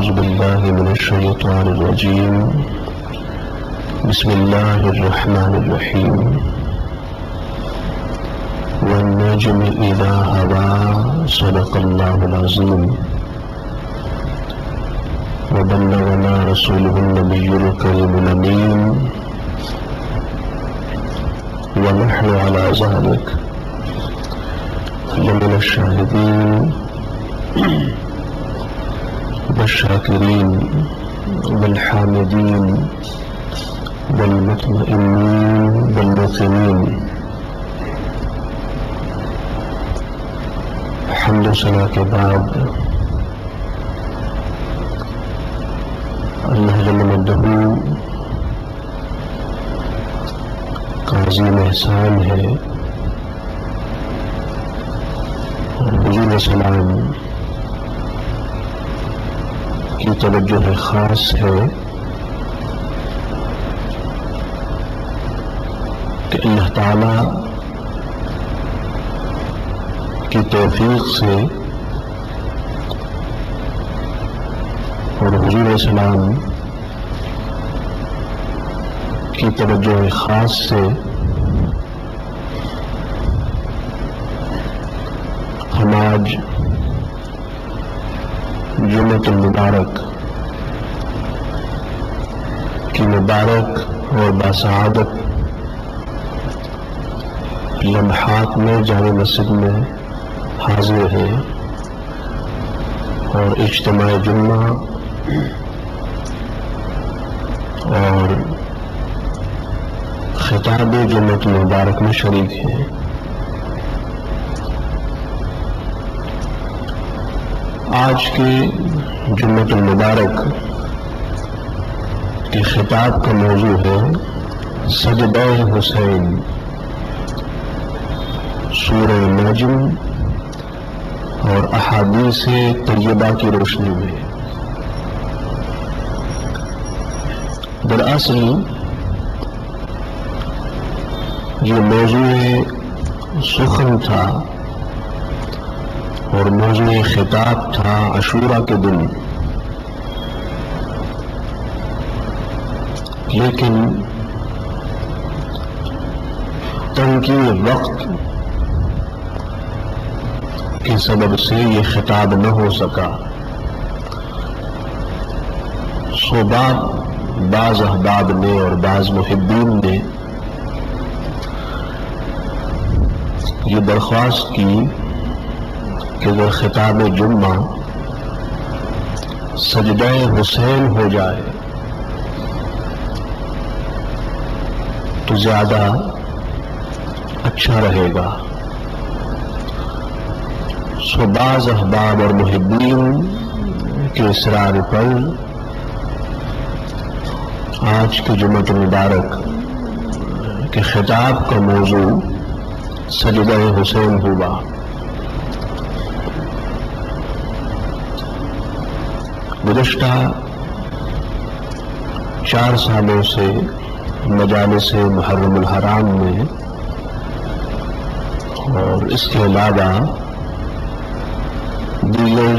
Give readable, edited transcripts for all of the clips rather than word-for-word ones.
أعوذ بالله من الشيطان الرجيم بسم الله الرحمن الرحيم والنجم إذا هوى صدق الله العظيم وبلغنا رسوله النبي الكريم الأمين ونحن على ذلك لمن الشاهدين والشاكرين والحامدين والمطمئنين والموقنين. حمد و ثنا کے بعد اللہ جل مجدہ کا عظیم احسان ہے اور حضور سلام کی توجہ خاص ہے کہ اللہ تعالی کی توفیق سے اور حضور السلام کی توجہ خاص سے ہم آج جمعۃ المبارک کی مبارک اور باسعادت لمحات میں جامع مسجد میں حاضر ہیں اور اجتماع جمعہ اور خطاب جمعۃ المبارک میں شریک ہیں. آج کے جمعۃ المبارک کے خطاب کا موضوع ہے سجدہ حسین، سورہ نجم اور احادیث طیبہ کی روشنی میں. دراصل یہ موضوع سخن تھا اور موضوع خطاب تھا عاشوراء کے دن، لیکن تنگی وقت کے سبب سے یہ خطاب نہ ہو سکا. سو بعض احباب نے اور بعض محبین نے یہ درخواست کی کہ اگر خطاب جمعہ سجدہ حسین ہو جائے تو زیادہ اچھا رہے گا. سو بعض احباب اور محبین کے اصرار پر آج کے جمعۃ المبارک کے خطاب کا موضوع سجدہ حسین ہوا. گزشتہ 4 سالوں سے مجالس محرم الحرام میں اور اس کے علاوہ دیگر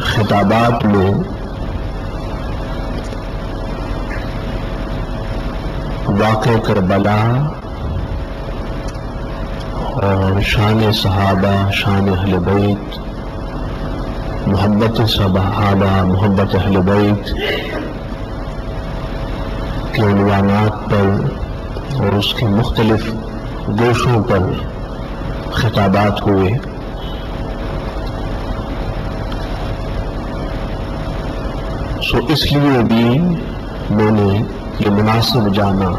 خطابات میں واقع کربلا اور شان صحابہ، شان اہل بیت، محبت صحابہ، محبت اہل بیت کے عنوانات پر اور اس کے مختلف گوشوں پر خطابات ہوئے. سو اس لیے بھی میں نے یہ مناسب جانا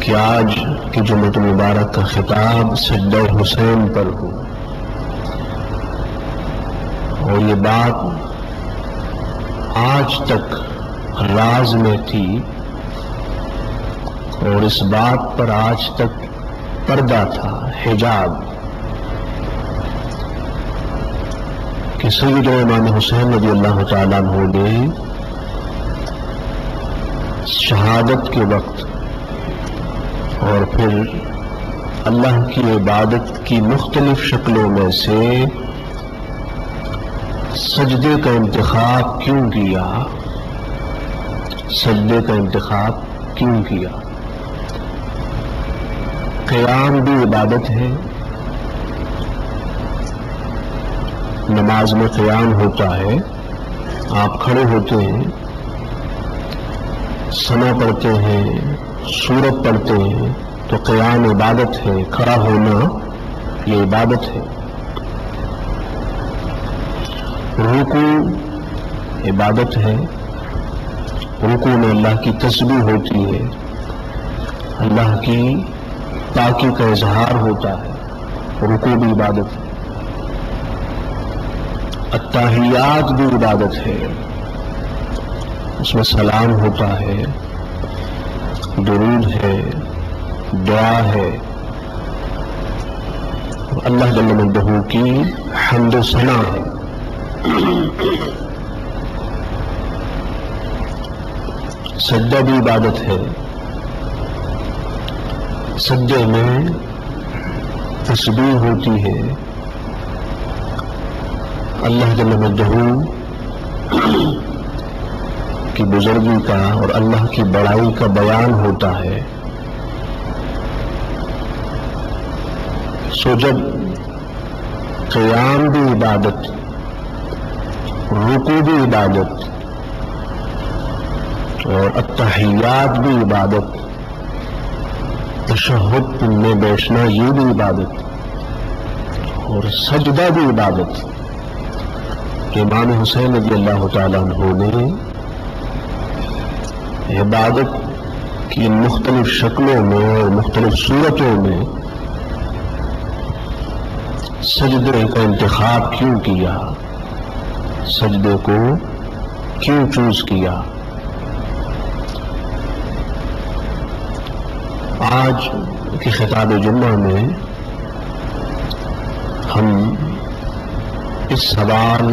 کہ آج کی جمعۃ المبارک کا خطاب سجدہ حسین پر ہو. اور یہ بات آج تک راز میں تھی اور اس بات پر آج تک پردہ تھا، حجاب، کہ سید امام حسین رضی اللہ تعالیٰ عنہ نے شہادت کے وقت اور پھر اللہ کی عبادت کی مختلف شکلوں میں سے سجدے کا انتخاب کیوں کیا؟ سجدے کا انتخاب کیوں کیا؟ قیام بھی عبادت ہے، نماز میں قیام ہوتا ہے، آپ کھڑے ہوتے ہیں، ثنا پڑھتے ہیں، سورت پڑھتے ہیں، تو قیام عبادت ہے، کھڑا ہونا یہ عبادت ہے۔ رکوع عبادت ہے، رکوع میں اللہ کی تسبیح ہوتی ہے، اللہ کی پاکی کا اظہار ہوتا ہے، رکوع بھی عبادت ہے۔ التحیات بھی عبادت ہے، اس میں سلام ہوتا ہے، درود ہے، دعا ہے، اللہ جل مجدہ کی حمد و ثنا ہے۔ سجدہ بھی عبادت ہے، سجدے میں تسبیح ہوتی ہے، اللہ جل مجدہ کی بزرگی کا اور اللہ کی بڑائی کا بیان ہوتا ہے۔ سو جب قیام بھی عبادت، رکوع بھی عبادت اور التحیات بھی عبادت، تشہد میں بیٹھنا یہ بھی عبادت اور سجدہ بھی عبادت، امام حسین رضی اللہ تعالیٰ عنہ نے عبادت کی مختلف شکلوں میں اور مختلف صورتوں میں سجدے کا انتخاب کیوں کیا، سجدے کو کیوں چوز کیا۔ آج کی خطاب جمعہ میں ہم اس سوال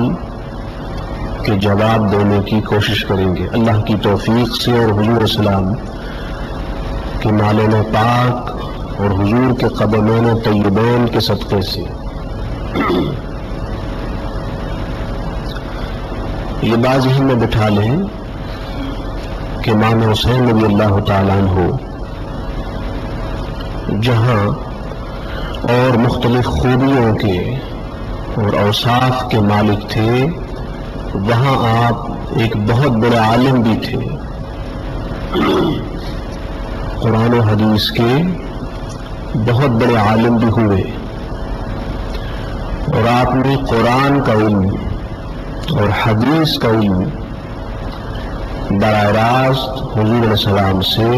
کے جواب دینے کی کوشش کریں گے اللہ کی توفیق سے اور حضور السلام کے نالین پاک اور حضور کے قدمین طیبین کے صدقے سے۔ یہ بات ذہن میں بٹھا لیں کہ امام حسین رضی اللہ تعالیٰ عنہ جہاں اور مختلف خوبیوں کے اور اوصاف کے مالک تھے، وہاں آپ ایک بہت بڑے عالم بھی تھے، قرآن و حدیث کے بہت بڑے عالم بھی ہوئے، اور آپ نے قرآن کا علم اور حدیث کا علم براہ راست حضور علیہ السلام سے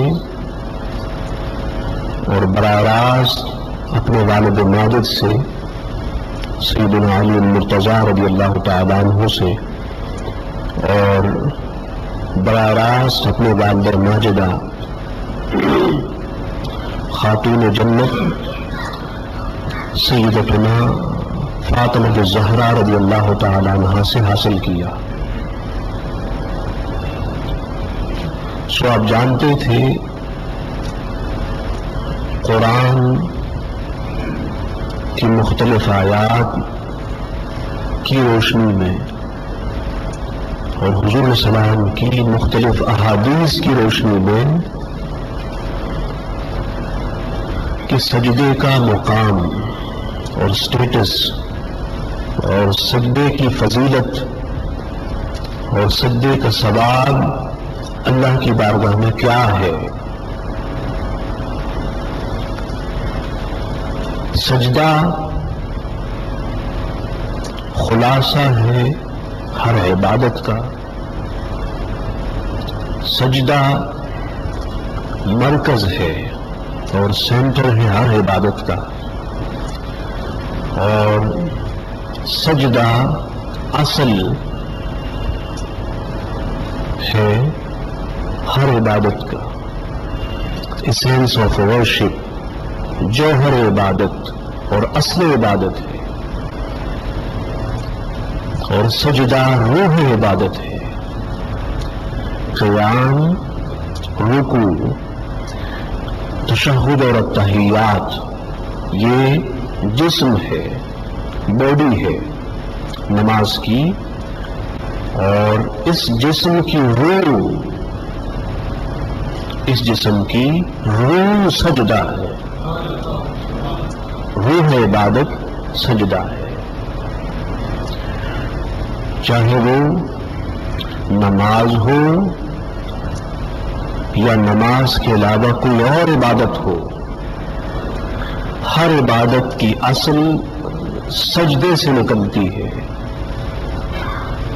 اور براہ راست اپنے والد ماجد سے سیدنا علی المرتضیٰ رضی اللہ تعالیٰ عنہ سے اور براہ راست اپنے والدہ ماجدہ خاتون جنت سیدتنا فاطمہ الزہرا رضی اللہ تعالیٰ عنہ سے حاصل کیا۔ سو آپ جانتے تھے قرآن کی مختلف آیات کی روشنی میں اور حضور علیہ السلام کی مختلف احادیث کی روشنی میں کہ سجدے کا مقام اور سٹیٹس اور سجدے کی فضیلت اور سجدے کا ثواب اللہ کی بارگاہ میں کیا ہے۔ سجدہ خلاصہ ہے ہر عبادت کا، سجدہ مرکز ہے اور سینٹر ہے ہر عبادت کا، اور سجدہ اصل ہے ہر عبادت کا، ایسنس آف ورشپ، جوہر عبادت اور اصل عبادت ہے، اور سجدہ روح عبادت ہے۔ قیام، رکوع، تشہد اور التحیات یہ جسم ہے، باڈی ہے نماز کی، اور اس جسم کی روح سجدہ ہے، روح عبادت سجدہ ہے، چاہے وہ نماز ہو یا نماز کے علاوہ کوئی اور عبادت ہو، ہر عبادت کی اصل سجدے سے نکلتی ہے،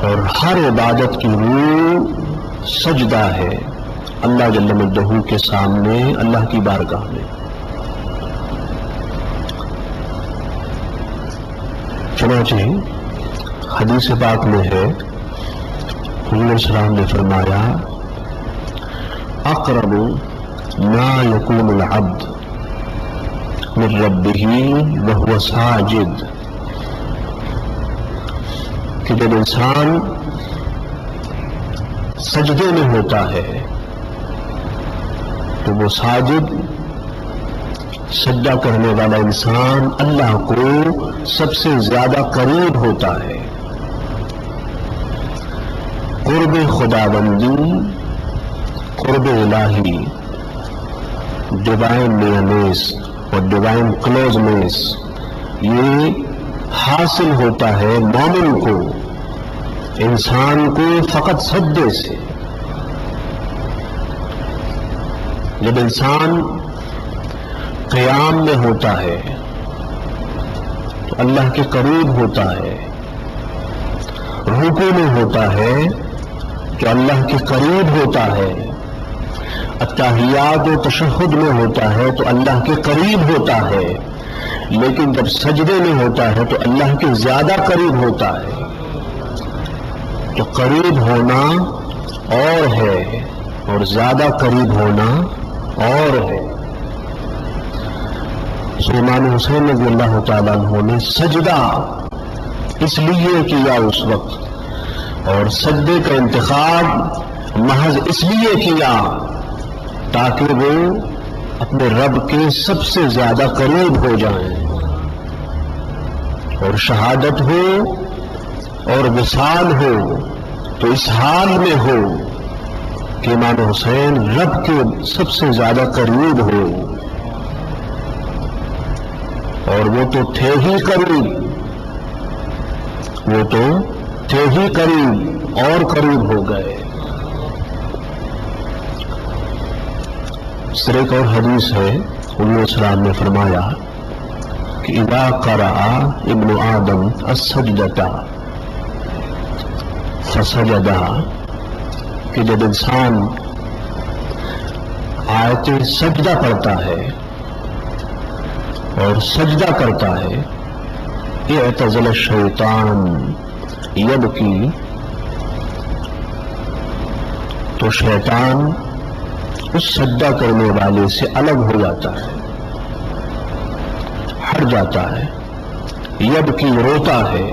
اور ہر عبادت کی روح سجدہ ہے اللہ جل مجدہ کے سامنے، اللہ کی بارگاہ میں۔ چنانچہ حدیث پاک میں ہے، حضور علیہ السلام نے فرمایا اقرب ما یکون العبد من ربہ وہو ساجد، کہ جب انسان سجدے میں ہوتا ہے تو وہ ساجد، سجدہ کرنے والا انسان اللہ کو سب سے زیادہ قریب ہوتا ہے۔ قرب خداوندی، قرب الہی، ڈیوائن نیئرنیس اور ڈیوائن کلوزنیس، یہ حاصل ہوتا ہے مومن کو، انسان کو فقط سجدے سے۔ جب انسان قیام میں ہوتا ہے تو اللہ کے قریب ہوتا ہے، رکوع میں ہوتا ہے تو اللہ کے قریب ہوتا ہے، التحیات و تشہد میں ہوتا ہے تو اللہ کے قریب ہوتا ہے، لیکن جب سجدے میں ہوتا ہے تو اللہ کے زیادہ قریب ہوتا ہے۔ تو قریب ہونا اور ہے اور زیادہ قریب ہونا اور ہے۔ امام حسین رضی اللہ تعالیٰ عنہ نے سجدہ اس لیے کیا اس وقت، اور سجدے کا انتخاب محض اس لیے کیا تاکہ وہ اپنے رب کے سب سے زیادہ قریب ہو جائیں، اور شہادت ہو اور وصال ہو تو اس حال میں ہو کہ امام حسین رب کے سب سے زیادہ قریب ہو، اور وہ تو تھے ہی قریب، وہ تو تھے ہی قریب اور قریب ہو گئے۔ اس طرح ایک اور حدیث ہے، حضور علیہ السلام نے فرمایا کہ اذا قرأ ابن آدم السجدۃ فسجد، کہ جب انسان آیت سجدہ پڑھتا ہے اور سجدہ کرتا ہے، اعتزل الشیطان یبکی، تو شیطان اس سجدہ کرنے والے سے الگ ہو جاتا ہے، ہٹ جاتا ہے، یبکی روتا ہے،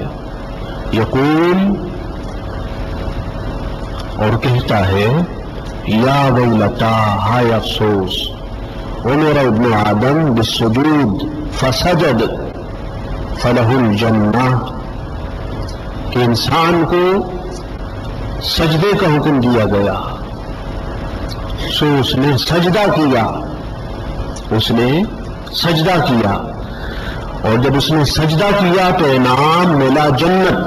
یقول اور کہتا ہے یا ویلتا، ہائے افسوس، امر ابن آدم بالسجود فسجد فلہ الجنہ، کہ انسان کو سجدے کا حکم دیا گیا سو اس نے سجدہ کیا، اس نے سجدہ کیا، اور جب اس نے سجدہ کیا تو انعام ملا جنت۔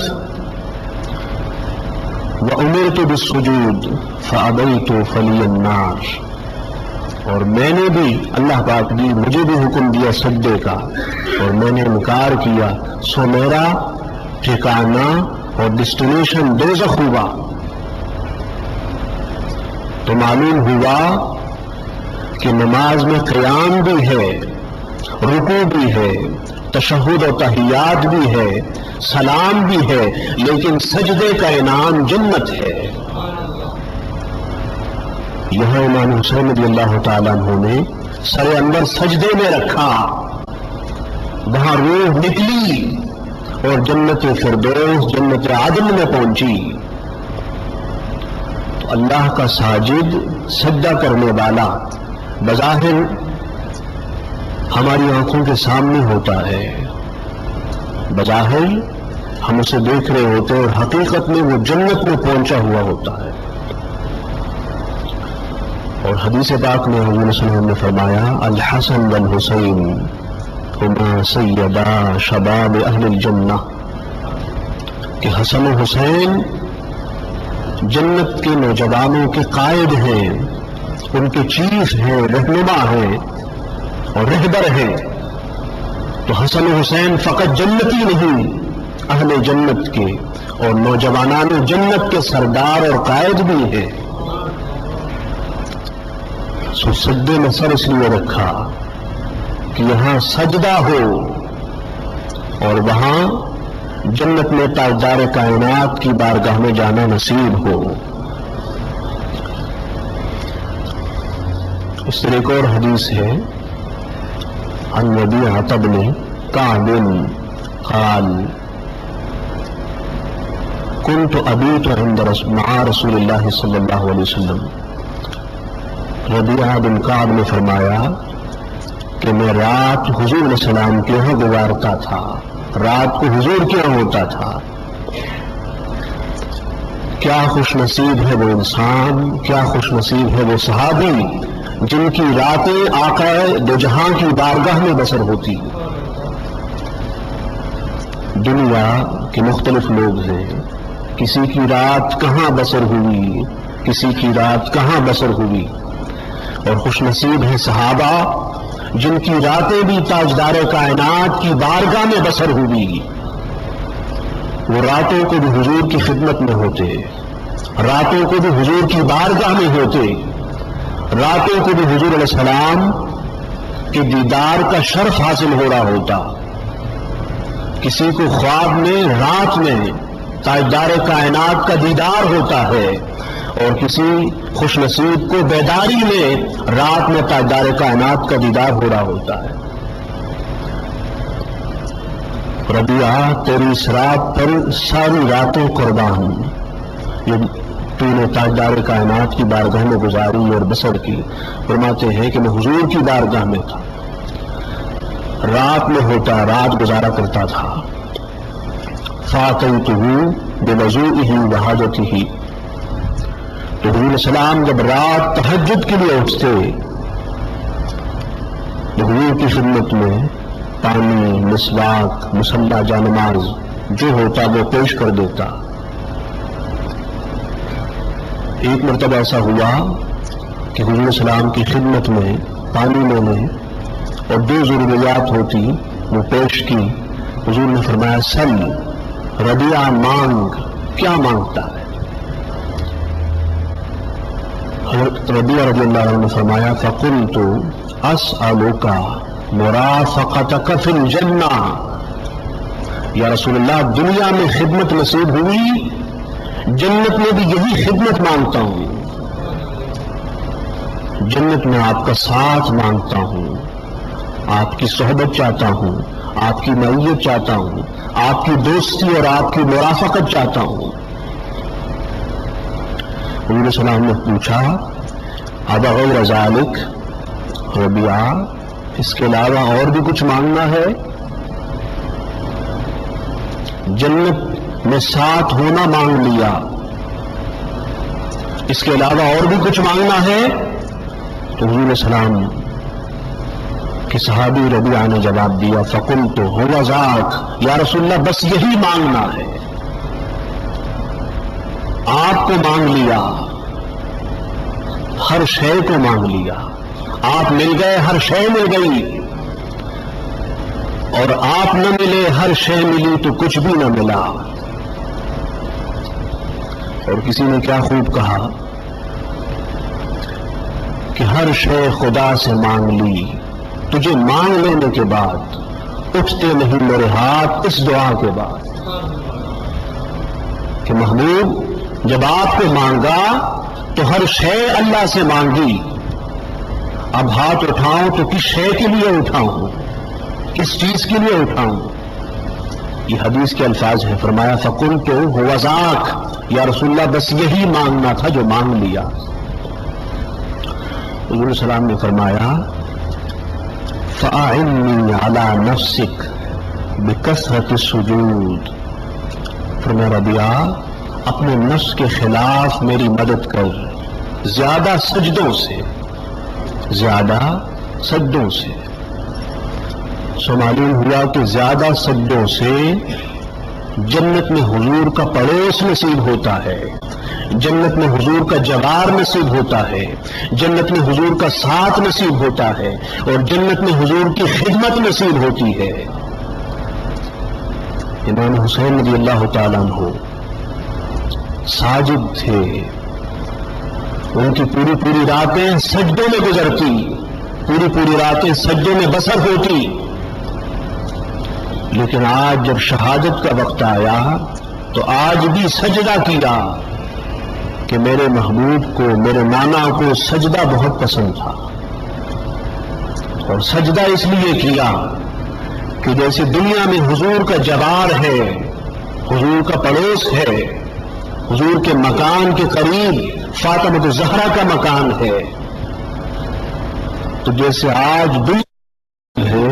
وَأُمِرْتُ بِالسُّجُودِ فَأَبَيْتُ فَلِيَ النَّارُ، اور میں نے بھی، اللہ پاک نے مجھے بھی حکم دیا سجدے کا اور میں نے انکار کیا، سو میرا ٹھکانہ اور ڈیسٹینیشن دوزخ ہوا۔ تو معلوم ہوا کہ نماز میں قیام بھی ہے، رکوع بھی ہے، تشہد و تحیات بھی ہے، سلام بھی ہے، لیکن سجدے کا انعام جنت ہے۔ یہاں امام حسین رضی اللہ تعالیٰ عنہ نے سر اندر سجدے میں رکھا، وہاں روح نکلی اور جنت فردوس، جنت عدن میں پہنچی۔ تو اللہ کا ساجد، سجدہ کرنے والا بظاہر ہماری آنکھوں کے سامنے ہوتا ہے، بظاہر ہم اسے دیکھ رہے ہوتے ہیں اور حقیقت میں وہ جنت میں پہنچا ہوا ہوتا ہے. اور حدیث پاک میں حضور صلی اللہ علیہ وسلم نے فرمایا الحسن والحسین ہما سیدا شباب اہل الجنہ، کہ حسن و حسین جنت کے نوجوانوں کے قائد ہیں، ان کے چیف ہیں، رہنما ہیں اور رہبر ہیں. تو حسن و حسین فقط جنتی نہیں، اہل جنت کے اور نوجوانان جنت کے سردار اور قائد بھی ہیں. سو سجدے میں سر اس لیے رکھا کہ یہاں سجدہ ہو اور وہاں جنت میں تاجدار کائنات کی بارگاہ میں جانا نصیب ہو. اس طرح ایک اور حدیث ہے عن ربیعہ بن کعب قال كنت ابیت عند مع رسول اللہ صلی اللہ علیہ وسلم. ربیعہ بن کعب نے فرمایا کہ میں رات حضور علیہ السلام کے یہاں گزارتا تھا، رات کو حضور کے یہاں ہوتا تھا. کیا خوش نصیب ہے وہ انسان، کیا خوش نصیب ہے وہ صحابی جن کی راتیں آقا دو جہاں کی بارگاہ میں بسر ہوتی. دنیا کے مختلف لوگ ہیں، کسی کی رات کہاں بسر ہوئی، کسی کی رات کہاں بسر ہوئی، اور خوش نصیب ہیں صحابہ جن کی راتیں بھی تاجدار کائنات کی بارگاہ میں بسر ہوئی. وہ راتوں کو بھی حضور کی خدمت میں ہوتے، راتوں کو بھی حضور کی بارگاہ میں ہوتے، راتوں کو بھی حضور علیہ السلام کے دیدار کا شرف حاصل ہو رہا ہوتا. کسی کو خواب میں رات میں تاجدار کائنات کا دیدار ہوتا ہے اور کسی خوش نصیب کو بیداری میں رات میں تاجدار کائنات کا دیدار ہو رہا ہوتا ہے. ربیعہ تیری اس رات پر ساری راتیں قربان، یہ تو نے تاجدار کائنات کی بارگاہ میں گزاری اور بسر کی. فرماتے ہیں کہ میں حضور کی بارگاہ میں تھا، رات میں ہوتا، رات گزارا کرتا تھا. فاتیتہ بوضوئہ وحاجتہ، تو حضور السلام جب رات تہجد کے لیے اٹھتے تو حضور کی خدمت میں پانی، مسواک، مصلی جانماز جو ہوتا وہ پیش کر دیتا. ایک مرتبہ ایسا ہوا کہ حضور السلام کی خدمت میں پانی لینے اور دو ضروریات ہوتی وہ پیش کی. حضور نے فرمایا سل، ربیعہ مانگ. کیا مانگتا ہے؟ حضرت ربیعہ رضی اللہ عنہ نے فرمایا فقلت اسألک مرافقتک فی الجنہ. یا رسول اللہ، دنیا میں خدمت نصیب ہوئی، جنت میں بھی یہی خدمت مانگتا ہوں. جنت میں آپ کا ساتھ مانگتا ہوں، آپ کی صحبت چاہتا ہوں، آپ کی معیت چاہتا ہوں، آپ کی دوستی اور آپ کی مرافقت چاہتا ہوں. حضور السلام نے پوچھا اب غیر ذالک، ربیعہ اس کے علاوہ اور بھی کچھ مانگنا ہے؟ جنت میں ساتھ ہونا مانگ لیا، اس کے علاوہ اور بھی کچھ مانگنا ہے؟ تو حضور علیہ السلام کہ صحابی ربیعہ نے جواب دیا فقلت هو ذاک، یا رسول اللہ بس یہی مانگنا ہے. آپ کو مانگ لیا، ہر شے کو مانگ لیا، آپ مل گئے، ہر شے مل گئی، اور آپ نہ ملے، ہر شے ملی تو کچھ بھی نہ ملا. اور کسی نے کیا خوب کہا کہ ہر شے خدا سے مانگ لی، تجھے مانگ لینے کے بعد اٹھتے نہیں میرے ہاتھ اس دعا کے بعد کہ محبوب جب آپ کو مانگا تو ہر شے اللہ سے مانگی، اب ہاتھ اٹھاؤں تو کس شے کے لیے اٹھاؤں، کس چیز کے لیے اٹھاؤں؟ یہ حدیث کے الفاظ ہیں. فرمایا فقلت هو ذاک، یا رسول اللہ بس یہی مانگنا تھا جو مانگ لیا. حضور السلام نے فرمایا فَأَعِنِّي عَلَى نَفْسِكَ بِكَثْرَةِ السُّجُودِ، فرمایا ربیع اپنے نفس کے خلاف میری مدد کر، زیادہ سجدوں سے، زیادہ سجدوں سے۔ سو معلوم ہوا کہ زیادہ سجدوں سے جنت میں حضور کا پڑوس نصیب ہوتا ہے، جنت میں حضور کا جوار نصیب ہوتا ہے، جنت میں حضور کا ساتھ نصیب ہوتا ہے، اور جنت میں حضور کی خدمت نصیب ہوتی ہے۔ امام حسین رضی اللہ تعالیٰ عنہ ساجد تھے، ان کی پوری پوری راتیں سجدوں میں گزرتی، پوری پوری راتیں سجدوں میں بسر ہوتی، لیکن آج جب شہادت کا وقت آیا تو آج بھی سجدہ کیا کہ میرے محبوب کو، میرے نانا کو سجدہ بہت پسند تھا، اور سجدہ اس لیے کیا کہ جیسے دنیا میں حضور کا جوار ہے، حضور کا پڑوس ہے، حضور کے مکان کے قریب فاطمہ الزہرا کا مکان ہے، تو جیسے آج دنیا ہے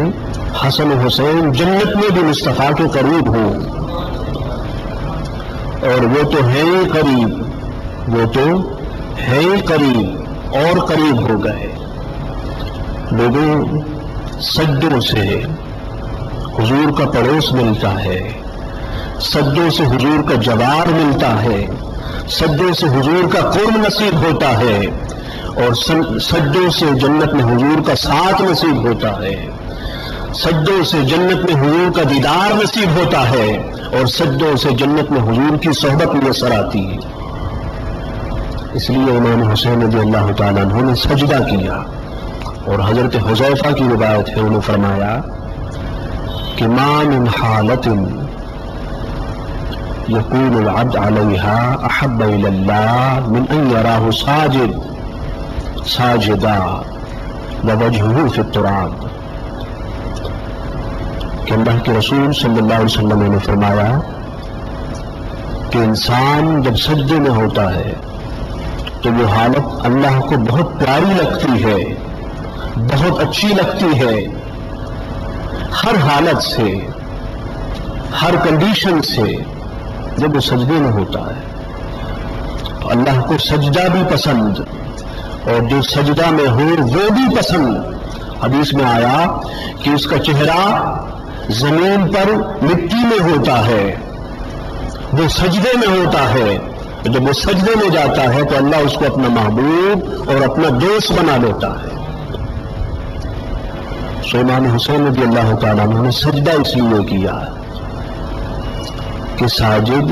حسن و حسین جنت میں بھی مصطفیٰ کے قریب ہوں، اور وہ تو ہے ہی قریب، وہ تو ہے ہی قریب اور قریب ہو گئے۔ لوگوں سجدوں سے حضور کا پڑوس ملتا ہے، سجدوں سے حضور کا جوار ملتا ہے، سجدوں سے حضور کا قرب نصیب ہوتا ہے، اور سجدوں سے جنت میں حضور کا ساتھ نصیب ہوتا ہے، سجدوں سے جنت میں حضور کا دیدار نصیب ہوتا ہے، اور سجدوں سے جنت میں حضور کی صحبت میسر آتی ہے۔ اس لیے امام حسین رضی اللہ تعالیٰ عنہ نے سجدہ کیا، اور حضرت حذیفہ کی روایت ہے، انہوں نے فرمایا کہ ما من حالت یکون العبد علیہا احب الی اللہ من ان یراہ ساجدا ووجہہ فی التراب، کہ اللہ کے رسول صلی اللہ علیہ وسلم نے فرمایا کہ انسان جب سجدے میں ہوتا ہے تو وہ حالت اللہ کو بہت پیاری لگتی ہے، بہت اچھی لگتی ہے، ہر حالت سے، ہر کنڈیشن سے جب وہ سجدے میں ہوتا ہے تو اللہ کو سجدہ بھی پسند، اور جو سجدہ میں ہو وہ بھی پسند۔ حدیث میں آیا کہ اس کا چہرہ زمین پر مٹی میں ہوتا ہے، وہ سجدے میں ہوتا ہے، جب وہ سجدے میں جاتا ہے تو اللہ اس کو اپنا محبوب اور اپنا دوست بنا لیتا ہے۔ امام حسین رضی اللہ تعالیٰ عنہ نے سجدہ اس لیے کیا کہ ساجد،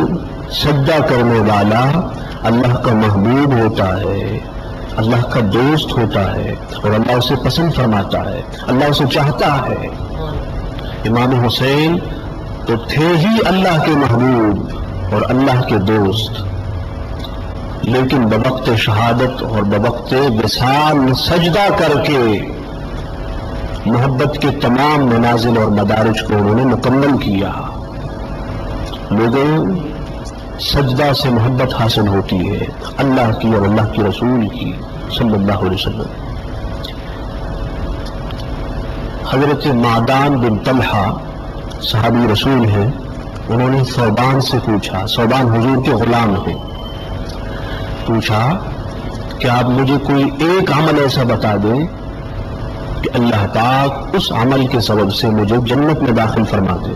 سجدہ کرنے والا اللہ کا محبوب ہوتا ہے، اللہ کا دوست ہوتا ہے، اور اللہ اسے پسند فرماتا ہے، اللہ اسے چاہتا ہے۔ امام حسین تو تھے ہی اللہ کے محبوب اور اللہ کے دوست، لیکن بوقت شہادت اور بوقت وصال سجدہ کر کے محبت کے تمام منازل اور مدارج کو انہوں نے مکمل کیا۔ لوگوں سجدہ سے محبت حاصل ہوتی ہے اللہ کی اور اللہ کے رسول کی صلی اللہ علیہ وسلم۔ حضرت معدان بن طلحہ صحابی رسول ہیں، انہوں نے ثوبان سے پوچھا، ثوبان حضور کے غلام ہیں، پوچھا کہ آپ مجھے کوئی ایک عمل ایسا بتا دیں کہ اللہ پاک اس عمل کے سبب سے مجھے جنت میں داخل فرما دے۔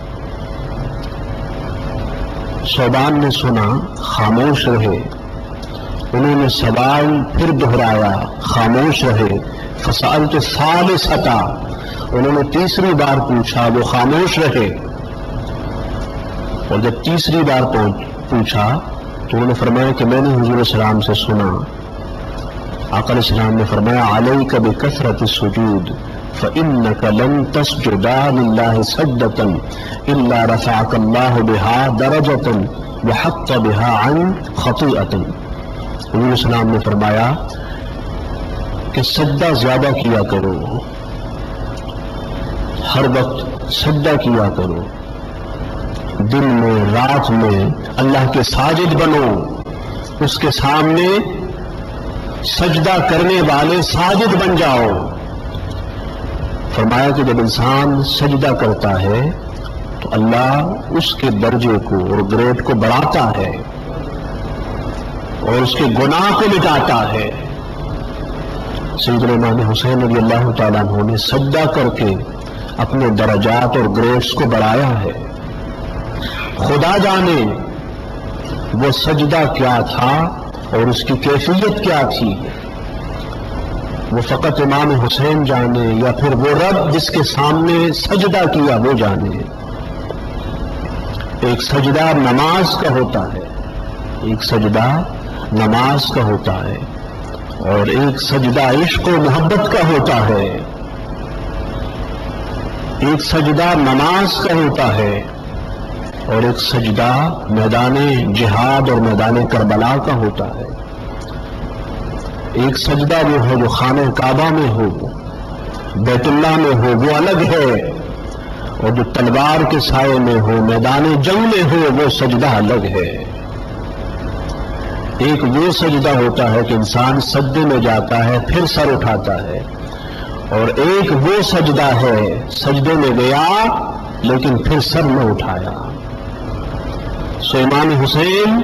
ثوبان نے سنا، خاموش رہے، انہوں نے سوال پھر دہرایا، خاموش رہے۔ فسألت الثالثۃ، انہوں نے تیسری بار پوچھا، وہ خاموش رہے، اور جب تیسری بار پوچھا تو انہوں نے فرمایا کہ میں نے حضور السلام سے سنا، آقا علیہ السلام نے فرمایا علیک بکثرۃ السجود فإنک لن تسجد للہ سجدۃ الا رفعک اللہ بها درجۃ وحط بها عن خطیئۃ۔ حضور السلام نے فرمایا کہ سجدہ زیادہ کیا کرو، ہر وقت سجدہ کیا کرو، دن میں رات میں اللہ کے ساجد بنو، اس کے سامنے سجدہ کرنے والے ساجد بن جاؤ۔ فرمایا کہ جب انسان سجدہ کرتا ہے تو تو اللہ اس کے درجے کو اور گریڈ کو بڑھاتا ہے اور اس کے گناہ کو مٹاتا ہے۔ سیدنا امام حسین رضی اللہ تعالیٰ عنہ نے سجدہ کر کے اپنے درجات اور گریڈز کو بڑھایا ہے۔ خدا جانے وہ سجدہ کیا تھا اور اس کی کیفیت کیا تھی، وہ فقط امام حسین جانے یا پھر وہ رب جس کے سامنے سجدہ کیا وہ جانے۔ ایک سجدہ نماز کا ہوتا ہے، ایک سجدہ نماز کا ہوتا ہے، اور ایک سجدہ عشق و محبت کا ہوتا ہے۔ ایک سجدہ نماز کا ہوتا ہے اور ایک سجدہ میدان جہاد اور میدان کربلا کا ہوتا ہے۔ ایک سجدہ وہ ہے جو خانہ کعبہ میں ہو، بیت اللہ میں ہو، وہ الگ ہے، اور جو تلوار کے سائے میں ہو، میدان جنگ میں ہو، وہ سجدہ الگ ہے۔ ایک وہ سجدہ ہوتا ہے کہ انسان سجدے میں جاتا ہے پھر سر اٹھاتا ہے، اور ایک وہ سجدہ ہے سجدے میں گیا لیکن پھر سر نہ اٹھایا۔ سو امام حسین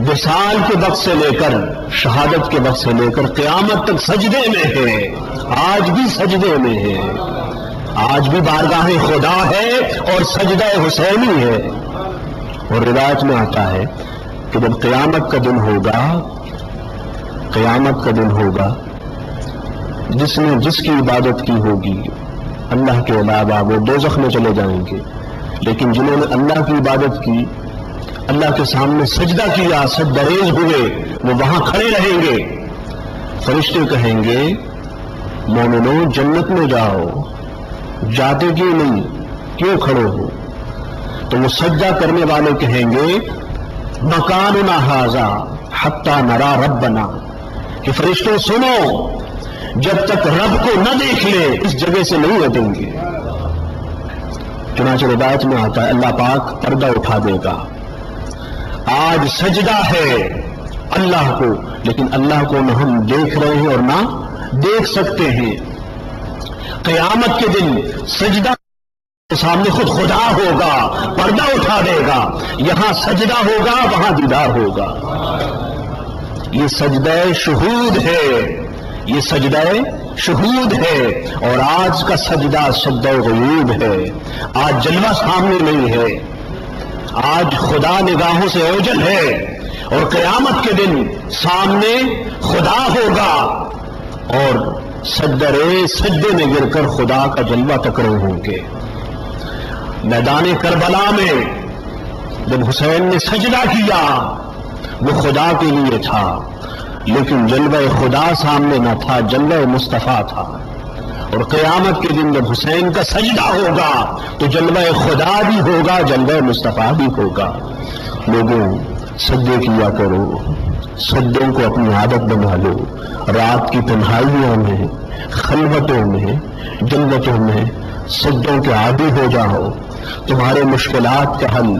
وصال کے وقت سے لے کر شہادت کے وقت سے لے کر قیامت تک سجدے میں ہے، آج بھی سجدے میں ہے، آج بھی بارگاہ خدا ہے اور سجدہ حسینی ہے۔ اور روایت میں آتا ہے کہ جب قیامت کا دن ہوگا، قیامت کا دن ہوگا، جس نے جس کی عبادت کی ہوگی اللہ کے علاوہ وہ دوزخ میں چلے جائیں گے، لیکن جنہوں نے اللہ کی عبادت کی، اللہ کے سامنے سجدہ کیا، سجدریز ہوئے، وہ وہاں کھڑے رہیں گے۔ فرشتے کہیں گے مومنو جنت میں جاؤ، جاتے کیوں نہیں، کیوں کھڑے ہو؟ تو وہ سجدہ کرنے والے کہیں گے مکاننا ھذا حتی نرا ربنا، کہ فرشتوں سنو، جب تک رب کو نہ دیکھ لے اس جگہ سے نہیں ہٹیں گے۔ چنانچہ روایت میں آتا ہے اللہ پاک پردہ اٹھا دے گا، آج سجدہ ہے اللہ کو، لیکن اللہ کو نہ ہم دیکھ رہے ہیں اور نہ دیکھ سکتے ہیں۔ قیامت کے دن سجدہ کے سامنے خود خدا ہوگا، پردہ اٹھا دے گا، یہاں سجدہ ہوگا وہاں دیدار ہوگا۔ یہ سجدہ شہود ہے، یہ سجدہ شہود ہے، اور آج کا سجدہ سجدہ غیوب ہے۔ آج جلوہ سامنے نہیں ہے، آج خدا نگاہوں سے اوجل ہے، اور قیامت کے دن سامنے خدا ہوگا، اور سجدے میں گر کر خدا کا جلوہ تکرے ہوں گے۔ میدان کربلا میں جب حسین نے سجدہ کیا وہ خدا کے لیے تھا، لیکن جلوہ خدا سامنے نہ تھا، جلوہ مصطفیٰ تھا۔ اور قیامت کے دن جب حسین کا سجدہ ہوگا تو جلوہ خدا بھی ہوگا، جلوہ مصطفیٰ بھی ہوگا۔ لوگوں سجدے کیا کرو، سجدوں کو اپنی عادت بنا لو، رات کی تنہائیوں میں، خلوتوں میں، جلوتوں میں سجدوں کے عادی ہو جاؤ۔ تمہارے مشکلات کا حل،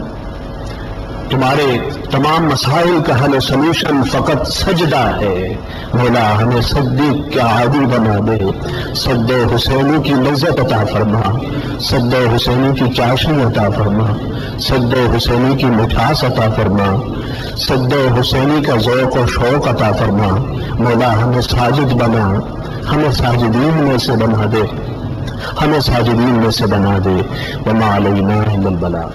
تمہارے تمام مسائل کا حل و سلوشن فقط سجدہ ہے۔ مولا ہمیں سجدے کا عادی بنا دے، سجدہ حسینی کی لذت عطا فرما، سجدہ حسینی کی چاشنی عطا فرما، سجدہ حسینی کی مٹھاس عطا فرما، سجدہ حسینی کا ذوق و شوق عطا فرما۔ مولا ہمیں ساجد بنا، ہمیں ساجدین میں سے بنا دے، ہمیں ساجدین میں سے بنا دے۔ وما علینا الا البلاغ۔